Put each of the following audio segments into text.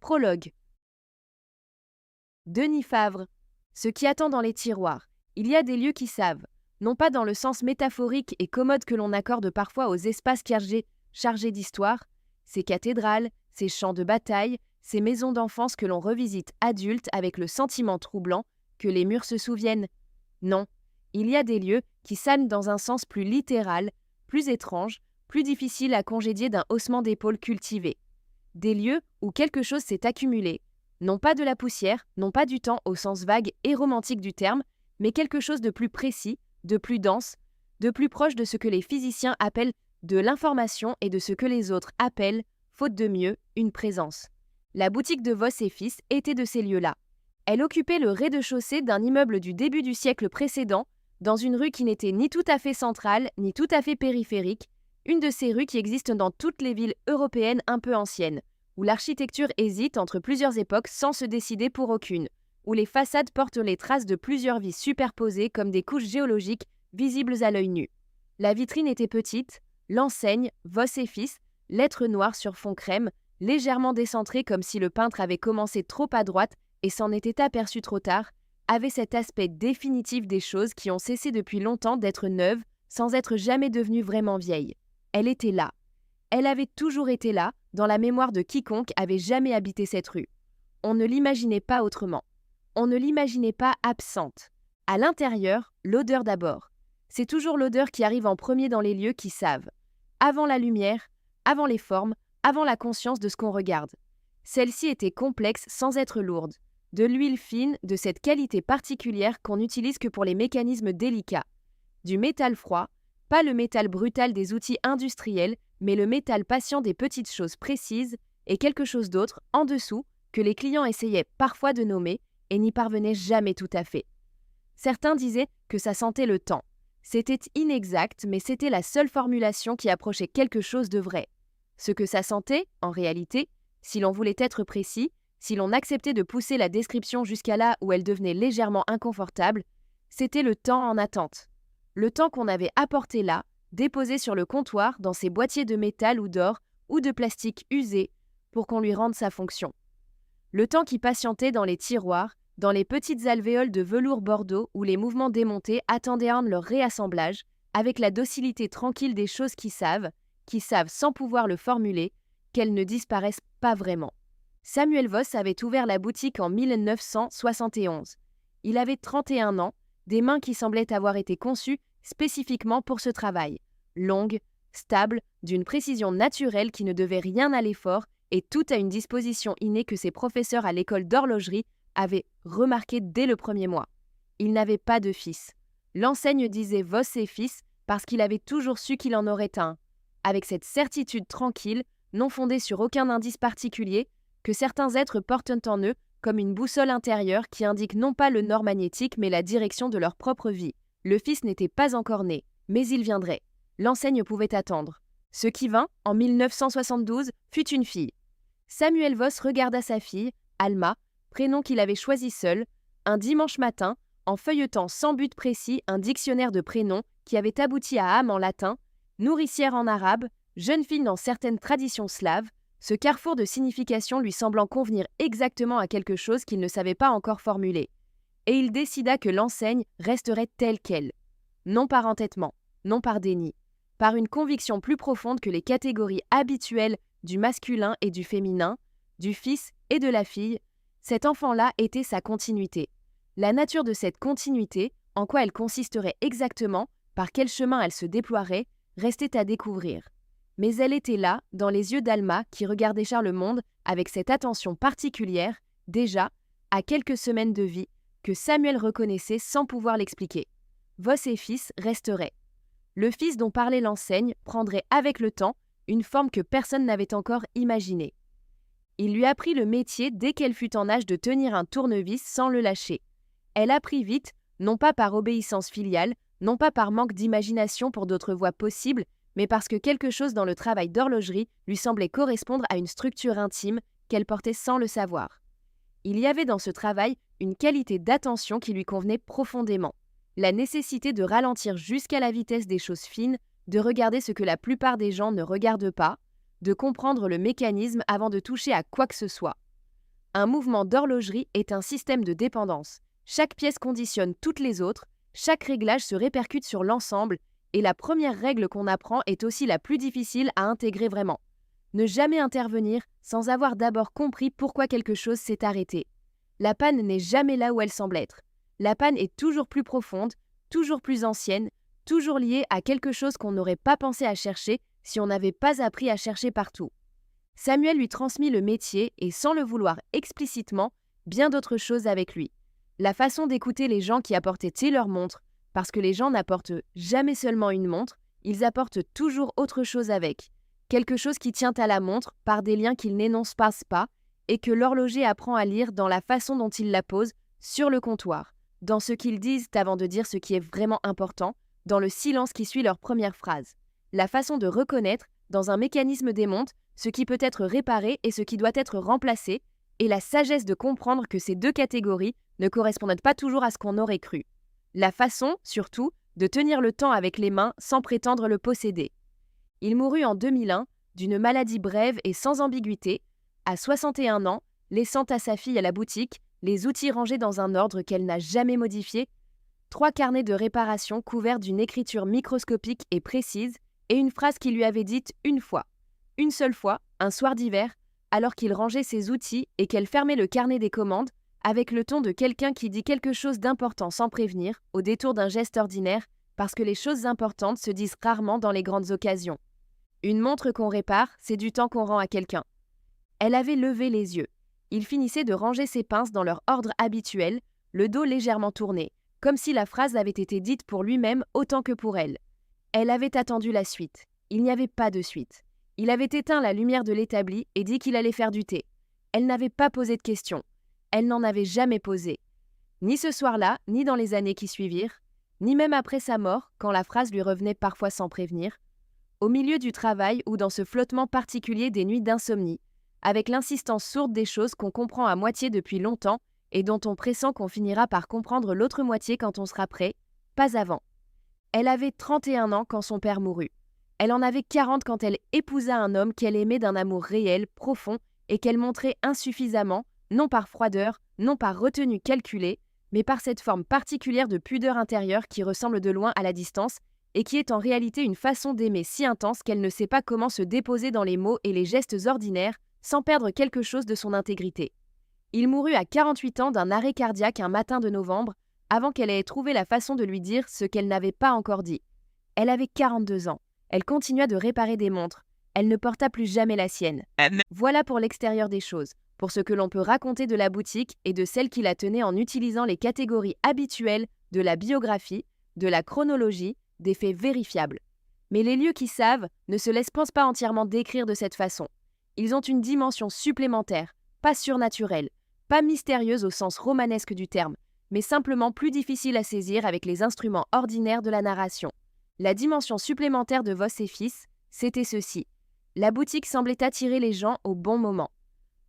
Prologue. Denis Favre. Ce qui attend dans les tiroirs. Il y a des lieux qui savent, non pas dans le sens métaphorique et commode que l'on accorde parfois aux espaces chargés d'histoire, ces cathédrales, ces champs de bataille, ces maisons d'enfance que l'on revisite adultes avec le sentiment troublant que les murs se souviennent. Non, il y a des lieux qui sannent dans un sens plus littéral, plus étrange, plus difficile à congédier d'un haussement d'épaules cultivé. Des lieux où quelque chose s'est accumulé, non pas de la poussière, non pas du temps au sens vague et romantique du terme, mais quelque chose de plus précis, de plus dense, de plus proche de ce que les physiciens appellent de l'information et de ce que les autres appellent, faute de mieux, une présence. La boutique de Voss et Fils était de ces lieux-là. Elle occupait le rez-de-chaussée d'un immeuble du début du siècle précédent, dans une rue qui n'était ni tout à fait centrale, ni tout à fait périphérique, une de ces rues qui existent dans toutes les villes européennes un peu anciennes, où l'architecture hésite entre plusieurs époques sans se décider pour aucune, où les façades portent les traces de plusieurs vies superposées comme des couches géologiques visibles à l'œil nu. La vitrine était petite, l'enseigne, Voss et Fils, lettres noires sur fond crème, légèrement décentrée comme si le peintre avait commencé trop à droite et s'en était aperçu trop tard, avait cet aspect définitif des choses qui ont cessé depuis longtemps d'être neuves, sans être jamais devenues vraiment vieilles. Elle était là. Elle avait toujours été là, dans la mémoire de quiconque avait jamais habité cette rue. On ne l'imaginait pas autrement. On ne l'imaginait pas absente. À l'intérieur, l'odeur d'abord. C'est toujours l'odeur qui arrive en premier dans les lieux qui savent. Avant la lumière, avant les formes, avant la conscience de ce qu'on regarde. Celle-ci était complexe sans être lourde. De l'huile fine, de cette qualité particulière qu'on n'utilise que pour les mécanismes délicats. Du métal froid, pas le métal brutal des outils industriels, mais le métal patient des petites choses précises et quelque chose d'autre, en dessous, que les clients essayaient parfois de nommer et n'y parvenaient jamais tout à fait. Certains disaient que ça sentait le temps. C'était inexact, mais c'était la seule formulation qui approchait quelque chose de vrai. Ce que ça sentait, en réalité, si l'on voulait être précis, si l'on acceptait de pousser la description jusqu'à là où elle devenait légèrement inconfortable, c'était le temps en attente. Le temps qu'on avait apporté là, déposé sur le comptoir dans ses boîtiers de métal ou d'or ou de plastique usés pour qu'on lui rende sa fonction. Le temps qui patientait dans les tiroirs, dans les petites alvéoles de velours bordeaux où les mouvements démontés attendaient leur réassemblage, avec la docilité tranquille des choses qui savent sans pouvoir le formuler, qu'elles ne disparaissent pas vraiment. Samuel Voss avait ouvert la boutique en 1971. Il avait 31 ans, des mains qui semblaient avoir été conçues spécifiquement pour ce travail. Longues, stables, d'une précision naturelle qui ne devait rien à l'effort et tout à une disposition innée que ses professeurs à l'école d'horlogerie avaient remarqué dès le premier mois. Il n'avait pas de fils. L'enseigne disait Voss et Fils parce qu'il avait toujours su qu'il en aurait un, avec cette certitude tranquille, non fondée sur aucun indice particulier, que certains êtres portent en eux comme une boussole intérieure qui indique non pas le nord magnétique mais la direction de leur propre vie. Le fils n'était pas encore né, mais il viendrait. L'enseigne pouvait attendre. Ce qui vint, en 1972, fut une fille. Samuel Voss regarda sa fille, Alma, prénom qu'il avait choisi seul, un dimanche matin, en feuilletant sans but précis un dictionnaire de prénoms qui avait abouti à âme en latin, nourricière en arabe, jeune fille dans certaines traditions slaves, ce carrefour de signification lui semblant convenir exactement à quelque chose qu'il ne savait pas encore formuler. Et il décida que l'enseigne resterait telle qu'elle. Non par entêtement, non par déni, par une conviction plus profonde que les catégories habituelles du masculin et du féminin, du fils et de la fille, cet enfant-là était sa continuité. La nature de cette continuité, en quoi elle consisterait exactement, par quel chemin elle se déploierait, restait à découvrir. Mais elle était là, dans les yeux d'Alma, qui regardait Charles Monde avec cette attention particulière, déjà, à quelques semaines de vie, que Samuel reconnaissait sans pouvoir l'expliquer. Voss et Fils resterait. Le fils dont parlait l'enseigne prendrait avec le temps une forme que personne n'avait encore imaginée. Il lui apprit le métier dès qu'elle fut en âge de tenir un tournevis sans le lâcher. Elle apprit vite, non pas par obéissance filiale, non pas par manque d'imagination pour d'autres voies possibles, mais parce que quelque chose dans le travail d'horlogerie lui semblait correspondre à une structure intime qu'elle portait sans le savoir. Il y avait dans ce travail une qualité d'attention qui lui convenait profondément. La nécessité de ralentir jusqu'à la vitesse des choses fines, de regarder ce que la plupart des gens ne regardent pas, de comprendre le mécanisme avant de toucher à quoi que ce soit. Un mouvement d'horlogerie est un système de dépendance. Chaque pièce conditionne toutes les autres, chaque réglage se répercute sur l'ensemble, et la première règle qu'on apprend est aussi la plus difficile à intégrer vraiment. Ne jamais intervenir sans avoir d'abord compris pourquoi quelque chose s'est arrêté. La panne n'est jamais là où elle semble être. La panne est toujours plus profonde, toujours plus ancienne, toujours liée à quelque chose qu'on n'aurait pas pensé à chercher si on n'avait pas appris à chercher partout. Samuel lui transmit le métier et, sans le vouloir explicitement, bien d'autres choses avec lui. La façon d'écouter les gens qui apportaient leur montre, parce que les gens n'apportent jamais seulement une montre, ils apportent toujours autre chose avec. Quelque chose qui tient à la montre par des liens qu'ils n'énoncent pas et que l'horloger apprend à lire dans la façon dont il la pose sur le comptoir, dans ce qu'ils disent avant de dire ce qui est vraiment important, dans le silence qui suit leur première phrase. La façon de reconnaître, dans un mécanisme des montres, ce qui peut être réparé et ce qui doit être remplacé, et la sagesse de comprendre que ces deux catégories ne correspondent pas toujours à ce qu'on aurait cru. La façon, surtout, de tenir le temps avec les mains sans prétendre le posséder. Il mourut en 2001, d'une maladie brève et sans ambiguïté, à 61 ans, laissant à sa fille à la boutique les outils rangés dans un ordre qu'elle n'a jamais modifié, 3 carnets de réparation couverts d'une écriture microscopique et précise, et une phrase qu'il lui avait dite une seule fois, un soir d'hiver, alors qu'il rangeait ses outils et qu'elle fermait le carnet des commandes, avec le ton de quelqu'un qui dit quelque chose d'important sans prévenir, au détour d'un geste ordinaire, parce que les choses importantes se disent rarement dans les grandes occasions. Une montre qu'on répare, c'est du temps qu'on rend à quelqu'un. Elle avait levé les yeux. Il finissait de ranger ses pinces dans leur ordre habituel, le dos légèrement tourné, comme si la phrase avait été dite pour lui-même autant que pour elle. Elle avait attendu la suite. Il n'y avait pas de suite. Il avait éteint la lumière de l'établi et dit qu'il allait faire du thé. Elle n'avait pas posé de questions. Elle n'en avait jamais posé. Ni ce soir-là, ni dans les années qui suivirent, ni même après sa mort, quand la phrase lui revenait parfois sans prévenir, au milieu du travail ou dans ce flottement particulier des nuits d'insomnie, avec l'insistance sourde des choses qu'on comprend à moitié depuis longtemps et dont on pressent qu'on finira par comprendre l'autre moitié quand on sera prêt, pas avant. Elle avait 31 ans quand son père mourut. Elle en avait 40 quand elle épousa un homme qu'elle aimait d'un amour réel, profond, et qu'elle montrait insuffisamment, non par froideur, non par retenue calculée, mais par cette forme particulière de pudeur intérieure qui ressemble de loin à la distance et qui est en réalité une façon d'aimer si intense qu'elle ne sait pas comment se déposer dans les mots et les gestes ordinaires sans perdre quelque chose de son intégrité. Il mourut à 48 ans d'un arrêt cardiaque un matin de novembre, avant qu'elle ait trouvé la façon de lui dire ce qu'elle n'avait pas encore dit. Elle avait 42 ans. Elle continua de réparer des montres. Elle ne porta plus jamais la sienne. Voilà pour l'extérieur des choses, pour ce que l'on peut raconter de la boutique et de celle qui la tenait en utilisant les catégories habituelles de la biographie, de la chronologie, des faits vérifiables. Mais les lieux qui savent ne se laissent pas entièrement décrire de cette façon. Ils ont une dimension supplémentaire, pas surnaturelle, pas mystérieuse au sens romanesque du terme, mais simplement plus difficile à saisir avec les instruments ordinaires de la narration. La dimension supplémentaire de Voss et Fils, c'était ceci. La boutique semblait attirer les gens au bon moment.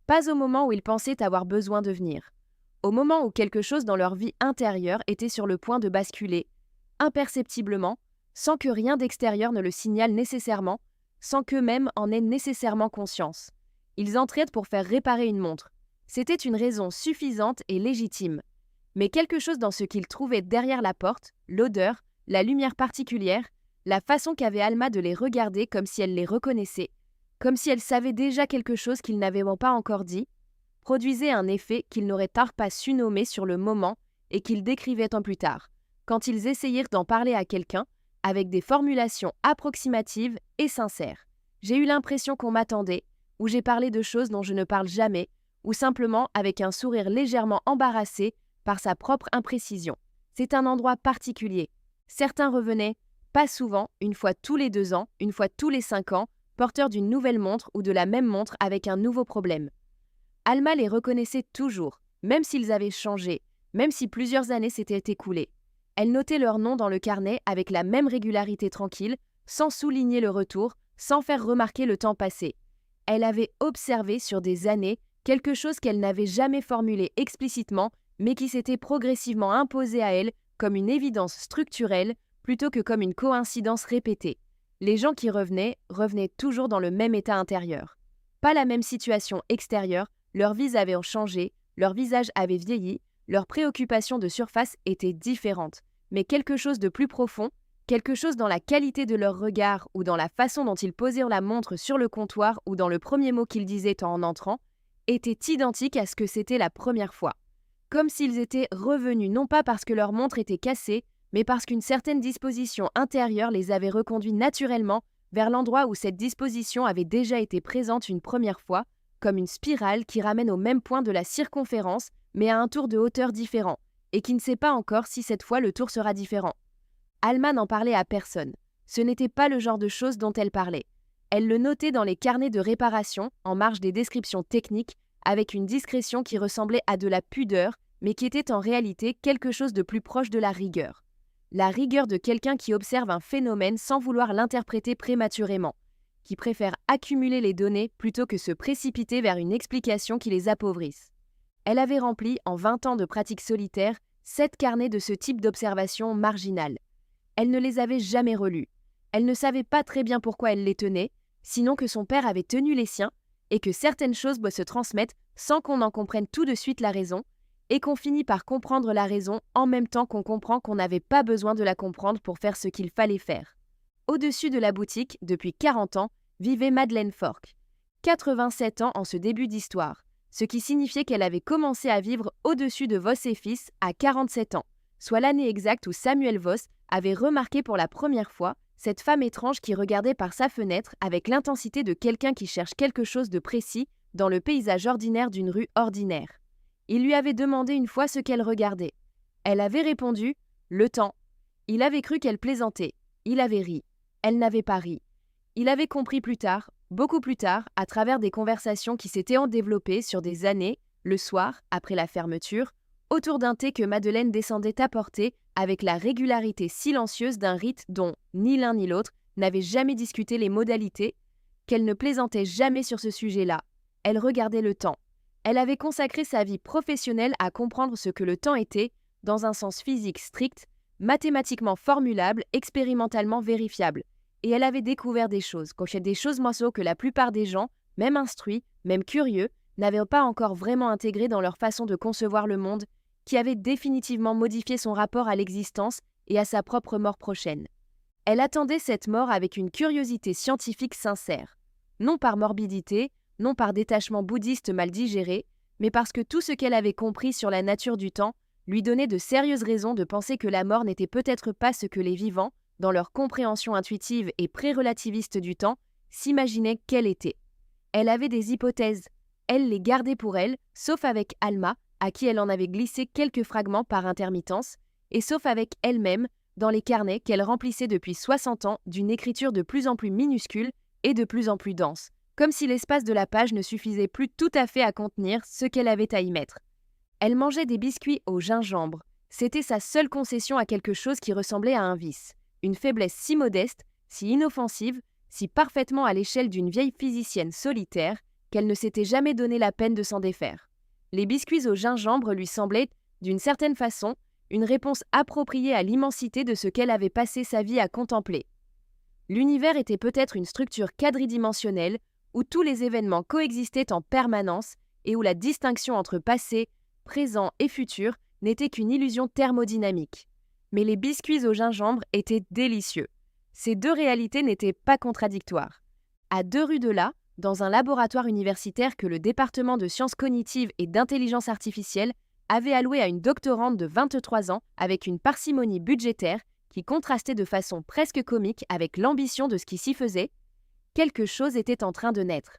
Pas au moment où ils pensaient avoir besoin de venir. Au moment où quelque chose dans leur vie intérieure était sur le point de basculer, imperceptiblement, sans que rien d'extérieur ne le signale nécessairement, sans qu'eux-mêmes en aient nécessairement conscience. Ils entraient pour faire réparer une montre. C'était une raison suffisante et légitime. Mais quelque chose dans ce qu'ils trouvaient derrière la porte, l'odeur, la lumière particulière, la façon qu'avait Alma de les regarder comme si elle les reconnaissait, comme si elle savait déjà quelque chose qu'ils n'avaient pas encore dit, produisait un effet qu'ils n'auraient pas su nommer sur le moment et qu'ils décrivaient en plus tard, quand ils essayèrent d'en parler à quelqu'un, avec des formulations approximatives et sincères. J'ai eu l'impression qu'on m'attendait, ou j'ai parlé de choses dont je ne parle jamais, ou simplement avec un sourire légèrement embarrassé par sa propre imprécision. C'est un endroit particulier. Certains revenaient, pas souvent, une fois tous les 2 ans, une fois tous les 5 ans, porteurs d'une nouvelle montre ou de la même montre avec un nouveau problème. Alma les reconnaissait toujours, même s'ils avaient changé, même si plusieurs années s'étaient écoulées. Elle notait leur nom dans le carnet avec la même régularité tranquille, sans souligner le retour, sans faire remarquer le temps passé. Elle avait observé sur des années quelque chose qu'elle n'avait jamais formulé explicitement, mais qui s'était progressivement imposé à elle comme une évidence structurelle plutôt que comme une coïncidence répétée. Les gens qui revenaient toujours dans le même état intérieur. Pas la même situation extérieure, Leurs vies avaient changé, leur visage avait vieilli, leurs préoccupations de surface étaient différentes. Mais quelque chose de plus profond, quelque chose dans la qualité de leur regard ou dans la façon dont ils posaient la montre sur le comptoir ou dans le premier mot qu'ils disaient en entrant, était identique à ce que c'était la première fois. Comme s'ils étaient revenus non pas parce que leur montre était cassée, mais parce qu'une certaine disposition intérieure les avait reconduits naturellement vers l'endroit où cette disposition avait déjà été présente une première fois, comme une spirale qui ramène au même point de la circonférence, mais à un tour de hauteur différent, et qui ne sait pas encore si cette fois le tour sera différent. Alma n'en parlait à personne. Ce n'était pas le genre de choses dont elle parlait. Elle le notait dans les carnets de réparation, en marge des descriptions techniques, avec une discrétion qui ressemblait à de la pudeur, mais qui était en réalité quelque chose de plus proche de la rigueur. La rigueur de quelqu'un qui observe un phénomène sans vouloir l'interpréter prématurément, qui préfère accumuler les données plutôt que se précipiter vers une explication qui les appauvrisse. Elle avait rempli, en 20 ans de pratique solitaire, 7 carnets de ce type d'observation marginale. Elle ne les avait jamais relus. Elle ne savait pas très bien pourquoi elle les tenait, sinon que son père avait tenu les siens, et que certaines choses doivent se transmettre sans qu'on en comprenne tout de suite la raison, et qu'on finit par comprendre la raison en même temps qu'on comprend qu'on n'avait pas besoin de la comprendre pour faire ce qu'il fallait faire. Au-dessus de la boutique, depuis 40 ans, vivait Madeleine Fork. 87 ans en ce début d'histoire, ce qui signifiait qu'elle avait commencé à vivre au-dessus de Voss et fils à 47 ans, soit l'année exacte où Samuel Voss avait remarqué pour la première fois cette femme étrange qui regardait par sa fenêtre avec l'intensité de quelqu'un qui cherche quelque chose de précis dans le paysage ordinaire d'une rue ordinaire. Il lui avait demandé une fois ce qu'elle regardait. Elle avait répondu « le temps ». Il avait cru qu'elle plaisantait. Il avait ri. Elle n'avait pas ri. Il avait compris plus tard, beaucoup plus tard, à travers des conversations qui s'étaient développées sur des années, le soir, après la fermeture, autour d'un thé que Madeleine descendait apporter avec la régularité silencieuse d'un rite dont ni l'un ni l'autre n'avaient jamais discuté les modalités, qu'elle ne plaisantait jamais sur ce sujet-là. Elle regardait le temps. Elle avait consacré sa vie professionnelle à comprendre ce que le temps était, dans un sens physique strict, mathématiquement formulable, expérimentalement vérifiable. Et elle avait découvert des choses morceaux que la plupart des gens, même instruits, même curieux, n'avaient pas encore vraiment intégrés dans leur façon de concevoir le monde, qui avait définitivement modifié son rapport à l'existence et à sa propre mort prochaine. Elle attendait cette mort avec une curiosité scientifique sincère, non par morbidité, non par détachement bouddhiste mal digéré, mais parce que tout ce qu'elle avait compris sur la nature du temps lui donnait de sérieuses raisons de penser que la mort n'était peut-être pas ce que les vivants, dans leur compréhension intuitive et pré-relativiste du temps, s'imaginaient qu'elle était. Elle avait des hypothèses. Elle les gardait pour elle, sauf avec Alma, à qui elle en avait glissé quelques fragments par intermittence, et sauf avec elle-même, dans les carnets qu'elle remplissait depuis 60 ans d'une écriture de plus en plus minuscule et de plus en plus dense, comme si l'espace de la page ne suffisait plus tout à fait à contenir ce qu'elle avait à y mettre. Elle mangeait des biscuits au gingembre. C'était sa seule concession à quelque chose qui ressemblait à un vice, une faiblesse si modeste, si inoffensive, si parfaitement à l'échelle d'une vieille physicienne solitaire, qu'elle ne s'était jamais donné la peine de s'en défaire. Les biscuits au gingembre lui semblaient, d'une certaine façon, une réponse appropriée à l'immensité de ce qu'elle avait passé sa vie à contempler. L'univers était peut-être une structure quadridimensionnelle où tous les événements coexistaient en permanence et où la distinction entre passé, présent et futur n'était qu'une illusion thermodynamique. Mais les biscuits au gingembre étaient délicieux. Ces deux réalités n'étaient pas contradictoires. À 2 rues de là, dans un laboratoire universitaire que le département de sciences cognitives et d'intelligence artificielle avait alloué à une doctorante de 23 ans avec une parcimonie budgétaire qui contrastait de façon presque comique avec l'ambition de ce qui s'y faisait, quelque chose était en train de naître.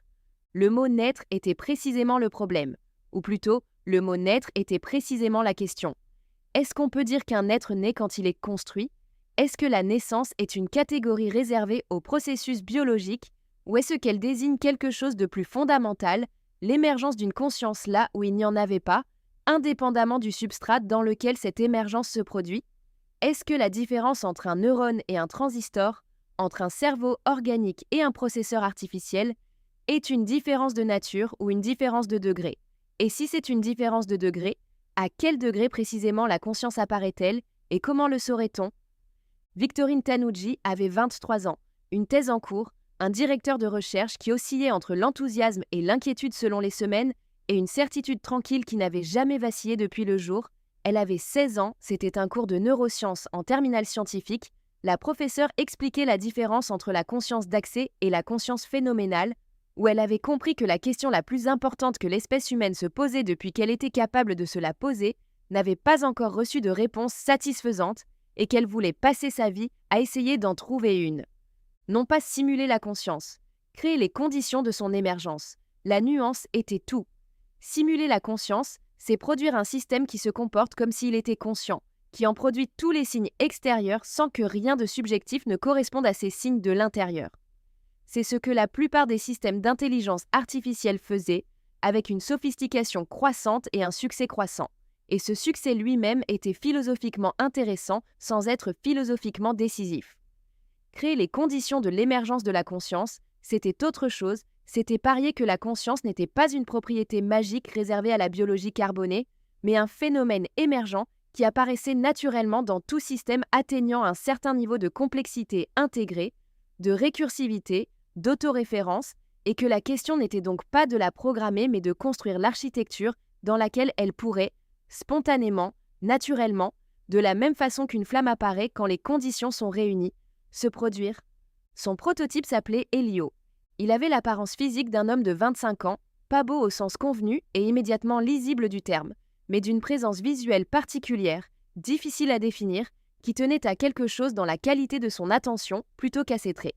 Le mot « naître » était précisément le problème, ou plutôt, le mot « naître » était précisément la question. Est-ce qu'on peut dire qu'un être naît quand il est construit ? Est-ce que la naissance est une catégorie réservée aux processus biologiques ou est-ce qu'elle désigne quelque chose de plus fondamental, l'émergence d'une conscience là où il n'y en avait pas, indépendamment du substrat dans lequel cette émergence se produit ? Est-ce que la différence entre un neurone et un transistor, entre un cerveau organique et un processeur artificiel, est une différence de nature ou une différence de degré ? Et si c'est une différence de degré, à quel degré précisément la conscience apparaît-elle et comment le saurait-on ? Victorine Tanucci avait 23 ans, une thèse en cours, un directeur de recherche qui oscillait entre l'enthousiasme et l'inquiétude selon les semaines et une certitude tranquille qui n'avait jamais vacillé depuis le jour. Elle avait 16 ans, c'était un cours de neurosciences en terminale scientifique. La professeure expliquait la différence entre la conscience d'accès et la conscience phénoménale, où elle avait compris que la question la plus importante que l'espèce humaine se posait depuis qu'elle était capable de se la poser n'avait pas encore reçu de réponse satisfaisante et qu'elle voulait passer sa vie à essayer d'en trouver une. Non pas simuler la conscience, créer les conditions de son émergence. La nuance était tout. Simuler la conscience, c'est produire un système qui se comporte comme s'il était conscient, qui en produit tous les signes extérieurs sans que rien de subjectif ne corresponde à ces signes de l'intérieur. C'est ce que la plupart des systèmes d'intelligence artificielle faisaient, avec une sophistication croissante et un succès croissant. Et ce succès lui-même était philosophiquement intéressant sans être philosophiquement décisif. Créer les conditions de l'émergence de la conscience, c'était autre chose, c'était parier que la conscience n'était pas une propriété magique réservée à la biologie carbonée, mais un phénomène émergent qui apparaissait naturellement dans tout système atteignant un certain niveau de complexité intégrée, de récursivité, d'autoréférence, et que la question n'était donc pas de la programmer mais de construire l'architecture dans laquelle elle pourrait, spontanément, naturellement, de la même façon qu'une flamme apparaît quand les conditions sont réunies, se produire. Son prototype s'appelait Elio. Il avait l'apparence physique d'un homme de 25 ans, pas beau au sens convenu et immédiatement lisible du terme, mais d'une présence visuelle particulière, difficile à définir, qui tenait à quelque chose dans la qualité de son attention plutôt qu'à ses traits.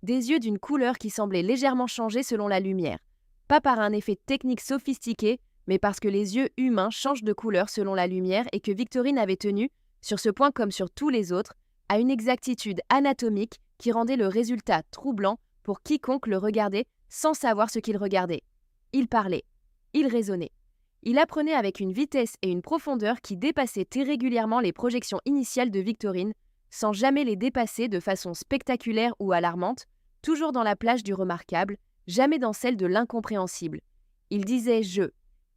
Des yeux d'une couleur qui semblait légèrement changer selon la lumière, pas par un effet technique sophistiqué, mais parce que les yeux humains changent de couleur selon la lumière et que Victorine avait tenu, sur ce point comme sur tous les autres, à une exactitude anatomique qui rendait le résultat troublant pour quiconque le regardait sans savoir ce qu'il regardait. Il parlait, il raisonnait. Il apprenait avec une vitesse et une profondeur qui dépassaient irrégulièrement les projections initiales de Victorine, sans jamais les dépasser de façon spectaculaire ou alarmante, toujours dans la plage du remarquable, jamais dans celle de l'incompréhensible. Il disait « je »,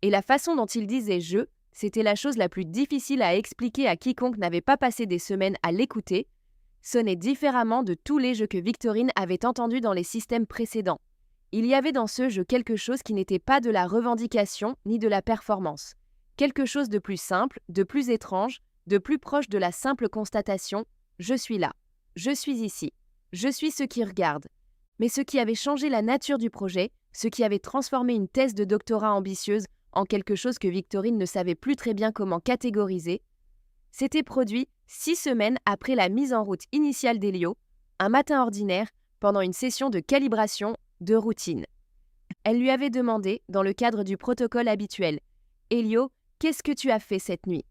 et la façon dont il disait « je », c'était la chose la plus difficile à expliquer à quiconque n'avait pas passé des semaines à l'écouter, sonnait différemment de tous les jeux que Victorine avait entendus dans les systèmes précédents. Il y avait dans ce jeu quelque chose qui n'était pas de la revendication ni de la performance. Quelque chose de plus simple, de plus étrange, de plus proche de la simple constatation « je suis là, je suis ici, je suis ce qui regarde ». Mais ce qui avait changé la nature du projet, ce qui avait transformé une thèse de doctorat ambitieuse en quelque chose que Victorine ne savait plus très bien comment catégoriser, s'était produit 6 semaines après la mise en route initiale d'Elio, un matin ordinaire, pendant une session de calibration de routine. Elle lui avait demandé, dans le cadre du protocole habituel, « Elio, qu'est-ce que tu as fait cette nuit ?»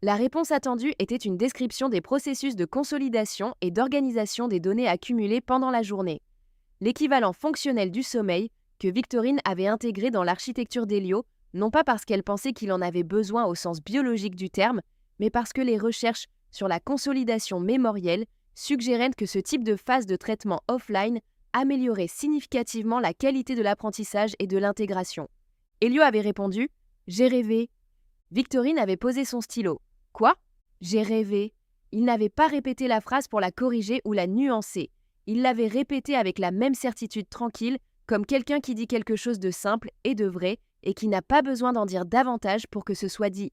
La réponse attendue était une description des processus de consolidation et d'organisation des données accumulées pendant la journée. L'équivalent fonctionnel du sommeil que Victorine avait intégré dans l'architecture d'Elio, non pas parce qu'elle pensait qu'il en avait besoin au sens biologique du terme, mais parce que les recherches sur la consolidation mémorielle suggéraient que ce type de phase de traitement offline améliorait significativement la qualité de l'apprentissage et de l'intégration. Elio avait répondu « J'ai rêvé ». Victorine avait posé son stylo. « Quoi ? J'ai rêvé ». Il n'avait pas répété la phrase pour la corriger ou la nuancer. Il l'avait répétée avec la même certitude tranquille, comme quelqu'un qui dit quelque chose de simple et de vrai, et qui n'a pas besoin d'en dire davantage pour que ce soit dit.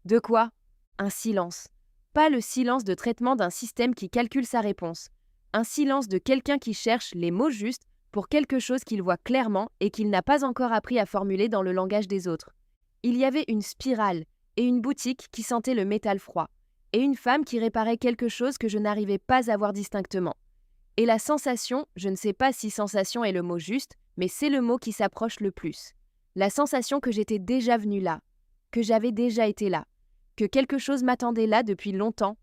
De quoi ? Un silence. Pas le silence de traitement d'un système qui calcule sa réponse. Un silence de quelqu'un qui cherche les mots justes pour quelque chose qu'il voit clairement et qu'il n'a pas encore appris à formuler dans le langage des autres. Il y avait une spirale et une boutique qui sentait le métal froid, et une femme qui réparait quelque chose que je n'arrivais pas à voir distinctement. Et la sensation, je ne sais pas si sensation est le mot juste, mais c'est le mot qui s'approche le plus. La sensation que j'étais déjà venue là, que j'avais déjà été là, que quelque chose m'attendait là depuis longtemps.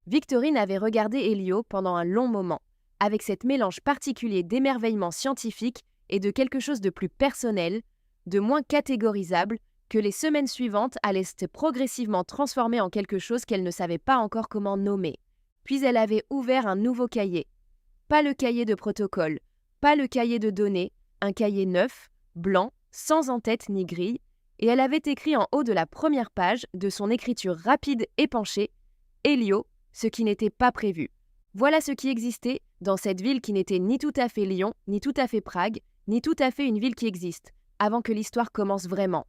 Victorine avait regardé Elio pendant un long moment, avec cet mélange particulier d'émerveillement scientifique et de quelque chose de plus personnel, de moins catégorisable, que les semaines suivantes allaient se progressivement transformer en quelque chose qu'elle ne savait pas encore comment nommer. Puis elle avait ouvert un nouveau cahier. Pas le cahier de protocole, pas le cahier de données, un cahier neuf, blanc, sans en-tête ni grille, et elle avait écrit en haut de la première page, de son écriture rapide et penchée, « Elio », ce qui n'était pas prévu. Voilà ce qui existait dans cette ville qui n'était ni tout à fait Lyon, ni tout à fait Prague, ni tout à fait une ville qui existe. avant que l'histoire commence vraiment.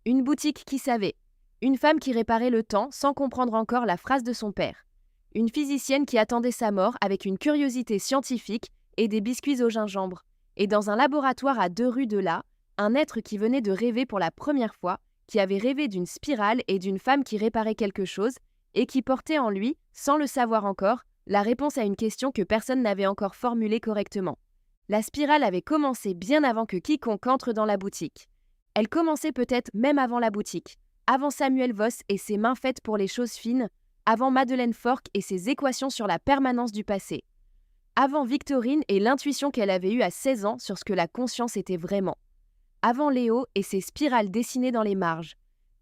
Une boutique qui savait. Une femme qui réparait le temps sans comprendre encore la phrase de son père. Une physicienne qui attendait sa mort avec une curiosité scientifique et des biscuits au gingembre. Et dans un laboratoire à 2 rues de là, un être qui venait de rêver pour la première fois, qui avait rêvé d'une spirale et d'une femme qui réparait quelque chose, et qui portait en lui, sans le savoir encore, la réponse à une question que personne n'avait encore formulée correctement. La spirale avait commencé bien avant que quiconque entre dans la boutique. Elle commençait peut-être même avant la boutique, avant Samuel Voss et ses mains faites pour les choses fines, avant Madeleine Fork et ses équations sur la permanence du passé, avant Victorine et l'intuition qu'elle avait eue à 16 ans sur ce que la conscience était vraiment, avant Léo et ses spirales dessinées dans les marges,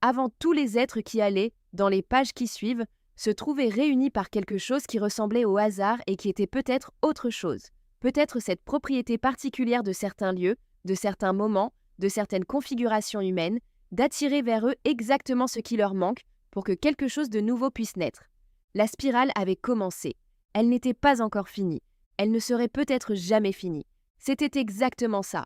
avant tous les êtres qui allaient, dans les pages qui suivent, se trouver réunis par quelque chose qui ressemblait au hasard et qui était peut-être autre chose, peut-être cette propriété particulière de certains lieux, de certains moments, de certaines configurations humaines, d'attirer vers eux exactement ce qui leur manque pour que quelque chose de nouveau puisse naître. La spirale avait commencé. Elle n'était pas encore finie. Elle ne serait peut-être jamais finie. C'était exactement ça.